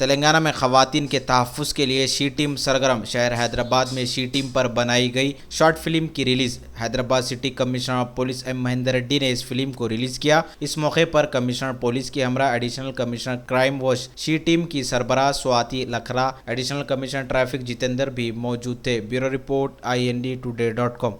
तेलंगाना में खवातीन के तहफ़्फ़ुज़ के लिए शी टीम सरगर्म। शहर हैदराबाद में शी टीम पर बनाई गई शॉर्ट फिल्म की release. Hyderabad city commissioner of police M Mahender Reddy ने इस फिल्म को रिलीज़ किया। इस मौके पर कमिश्नर पुलिस की हमरा additional commissioner crime watch she team की सरबराह Swati Lakhra, additional commissioner traffic Jitendra भी मौजूद थे। Bureau report INDtoday.com।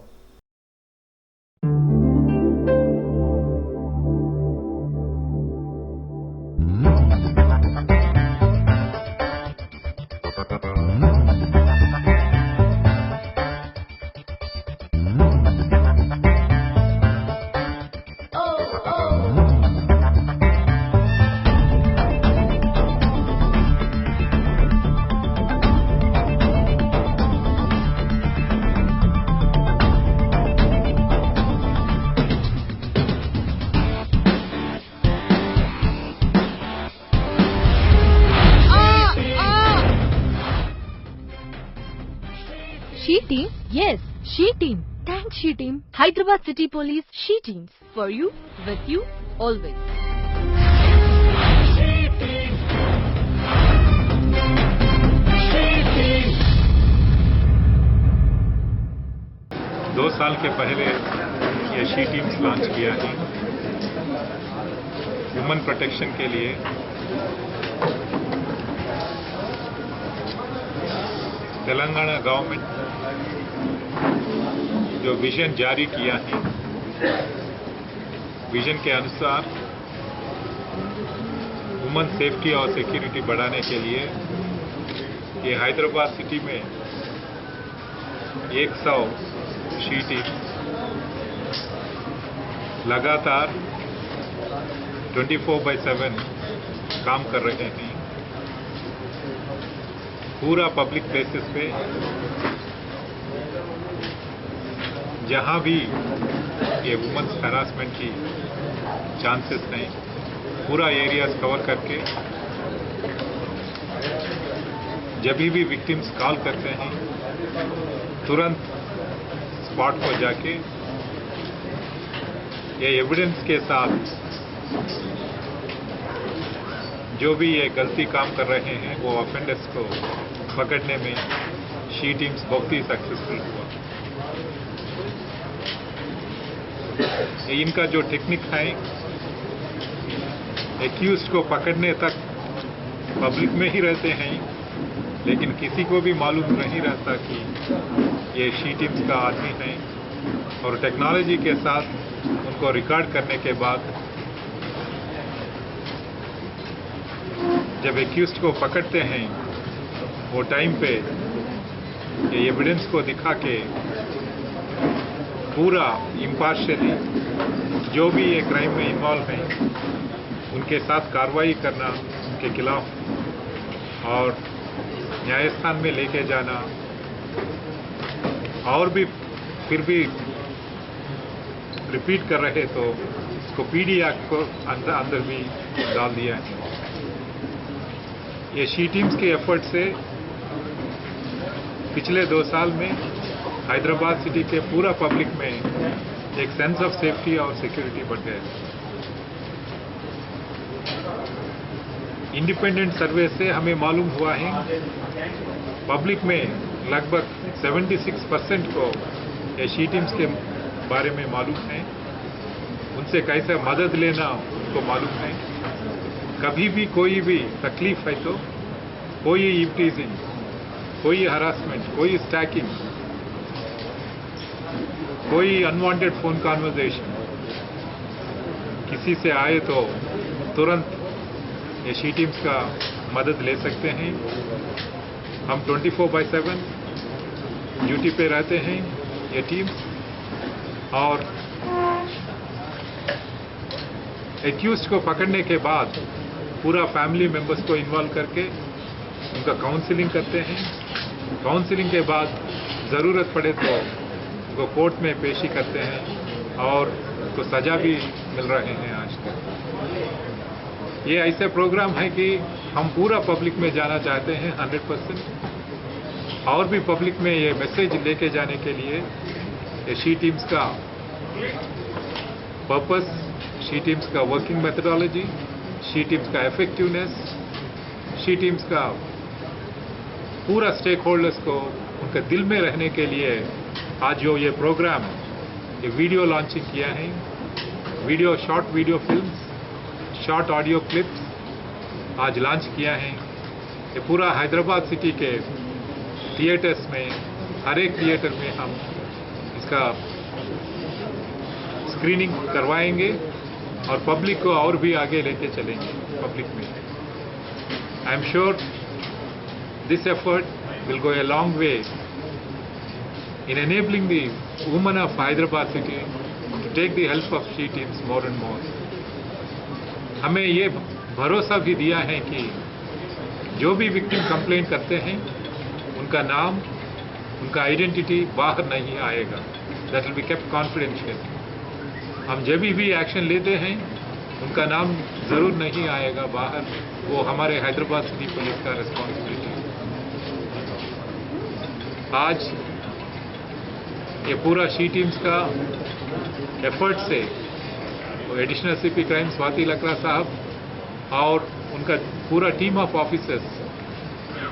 She Team? Yes, She Team. Thanks, She Team. Hyderabad City Police, She Teams. For you, with you, always. She Team. She Team. 2 साल के पहले ये she teams launch किया है human protection के लिए। तेलंगाना गवर्नमेंट जो vision जारी किया है, विजन के अनुसार ह्यूमन सेफ्टी और सिक्योरिटी बढ़ाने के लिए ये हैदराबाद सिटी में 100 शी टीम लगातार 24/7 काम कर रहे हैं। पूरा पब्लिक प्लेसेस पे जहां भी ये वुमेन्स हैरासमेंट की चांसेस हैं, पूरा एरियाज कवर करके जब भी विक्टिम्स कॉल करते हैं तुरंत स्पॉट पर जाके ये एविडेंस के साथ जो भी ये गलती काम कर रहे हैं वो ऑफेंडर्स को पकड़ने में शी टीम्स बहुत ही सक्सेसफुल हुआ। इनका जो टेक्निक है, एक्यूज्ड को पकड़ने तक पब्लिक में ही रहते हैं, लेकिन किसी को भी मालूम नहीं रहता कि ये शी टीम्स का आदमी है। और टेक्नोलॉजी के साथ उनको रिकॉर्ड करने के बाद जब एक्यूज्ड को पकड़ते हैं वो टाइम पे ये एविडेंस को दिखा के पूरा इम्पार्शियली जो भी ये क्राइम में इन्वॉल्व हैं उनके साथ कार्रवाई करना, उनके खिलाफ और न्यायस्थान में लेके जाना, और भी फिर भी रिपीट कर रहे तो इसको PD एक्ट को अंदर भी डाल दिया है। ये शी टीम्स के एफर्ट से पिछले 2 साल में हैदराबाद सिटी के पूरा पब्लिक में एक सेंस ऑफ सेफ्टी और सिक्योरिटी बढ़ गया। इंडिपेंडेंट सर्वे से हमें मालूम हुआ है पब्लिक में लगभग 76% को ये शी टीम्स के बारे में मालूम है, उनसे कैसे मदद लेना उनको मालूम है। कभी भी कोई भी तकलीफ है तो कोई ईवटीजिंग, कोई हरासमेंट, कोई स्टैकिंग, कोई अनवांटेड फोन कॉन्वर्सेशन किसी से आए तो तुरंत ये शी टीम्स का मदद ले सकते हैं। हम 24/7 ड्यूटी पे रहते हैं ये टीम्स, और एक्यूज्ड को पकड़ने के बाद पूरा फैमिली मेंबर्स को इन्वॉल्व करके उनका काउंसलिंग करते हैं। काउंसलिंग के बाद ज़रूरत पड़े तो उनको कोर्ट में पेशी करते हैं और उनको सजा भी मिल रहे हैं आज तक। ये ऐसे प्रोग्राम है कि हम पूरा पब्लिक में जाना चाहते हैं 100%, और भी पब्लिक में ये मैसेज लेके जाने के लिए ये शी टीम्स का पर्पस, शी टीम्स का वर्किंग मेथडोलॉजी, शी टीम्स का इफेक्टिवनेस, शी टीम्स का पूरा स्टेक होल्डर्स को उनके दिल में रहने के लिए आज जो ये प्रोग्राम, ये वीडियो लॉन्चिंग किया है, video short video films, short audio clips आज लॉन्च किया है। ये पूरा हैदराबाद सिटी के थिएटर्स में, हर एक थिएटर में हम इसका स्क्रीनिंग करवाएंगे और पब्लिक को और भी आगे लेके चलेंगे पब्लिक में। I am sure this effort will go a long way in enabling the women of Hyderabad city to take the help of she teams more and more. हमें ये भरोसा भी दिया है कि जो भी विक्टिम कंप्लेंट करते हैं उनका नाम, उनका आइडेंटिटी बाहर नहीं आएगा। That will be kept confidential. हम जब भी एक्शन लेते हैं उनका नाम जरूर नहीं आएगा बाहर, वो हमारे हैदराबाद सिटी पुलिस का रिस्पॉन्सिबिलिटी। आज ये पूरा शी टीम्स का एफर्ट से एडिशनल सीपी क्राइम स्वाति लकड़ा साहब और उनका पूरा team of officers,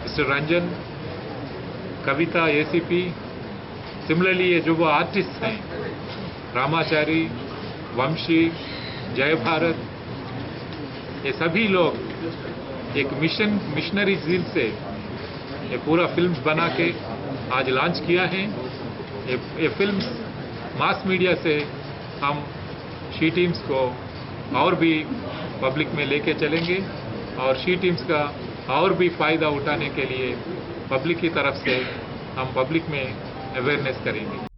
mister Ranjan, Kavita, ACP, similarly ये जो वो आर्टिस्ट हैं, रामाचारी, वंशी, जय भारत, ये सभी लोग एक मिशनरी जील से ये पूरा फिल्म्स बना के आज लॉन्च किया है। ये फिल्म्स मास मीडिया से हम शी टीम्स को और भी पब्लिक में लेके चलेंगे और शी टीम्स का और भी फ़ायदा उठाने के लिए पब्लिक की तरफ से हम पब्लिक में अवेयरनेस करेंगे।